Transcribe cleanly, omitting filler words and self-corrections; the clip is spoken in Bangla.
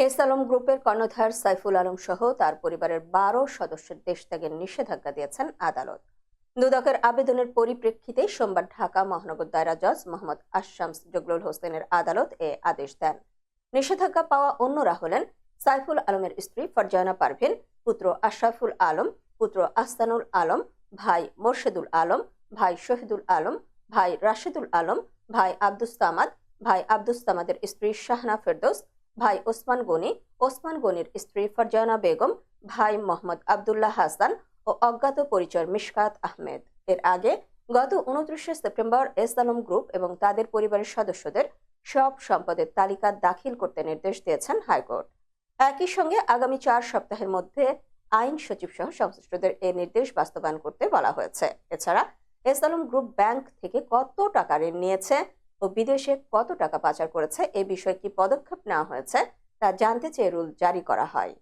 এস আলম গ্রুপের কর্ণধার সাইফুল আলম সহ তার পরিবারের ১২ সদস্যের দেশ ত্যাগের নিষেধাজ্ঞা দিয়েছেন আদালত। দুদকের আবেদনের পরিপ্রেক্ষিতে সোমবার ঢাকা মহানগর দায়রা জজ মোহাম্মদ আশশামস জগলুল হোসেনের আদালত এ আদেশ দেন। নিষেধাজ্ঞা পাওয়া অন্যরা হলেন সাইফুল আলমের স্ত্রী ফারজানা পারভিন, পুত্র আশরাফুল আলম, পুত্র আহসানুল আলম, ভাই মোর্শেদুল আলম, ভাই শহীদুল আলম, ভাই রাশেদুল আলম, ভাই আব্দুস সামাদ, ভাই আব্দুস সামাদের স্ত্রী শাহনা ফেরদৌস, ভাই ওসমান গনি, ওসমান গনির স্ত্রী ফারজানা বেগম, ভাই মোহাম্মদ আবদুল্লাহ হাসান ও অজ্ঞাত পরিচয় মিশকাত আহমেদ। এর আগে গত ২৯ সেপ্টেম্বর এস আলম গ্রুপ এবং তাদের পরিবারের সদস্যদের সব সম্পদের তালিকা দাখিল করতে নির্দেশ দিয়েছেন হাইকোর্ট। একই সঙ্গে আগামী ৪ সপ্তাহের মধ্যে আইন সচিব সহ সংশ্লিষ্টদের এ নির্দেশ বাস্তবায়ন করতে বলা হয়েছে। এছাড়া এস আলম গ্রুপ ব্যাংক থেকে কত টাকা ঋণ নিয়েছে ও বিদেশে কত টাকা পাচার করেছে এ বিষয়ে কি পদক্ষেপ নেওয়া হয়েছে তা জানতে চেয়ে রুল জারি করা হয়।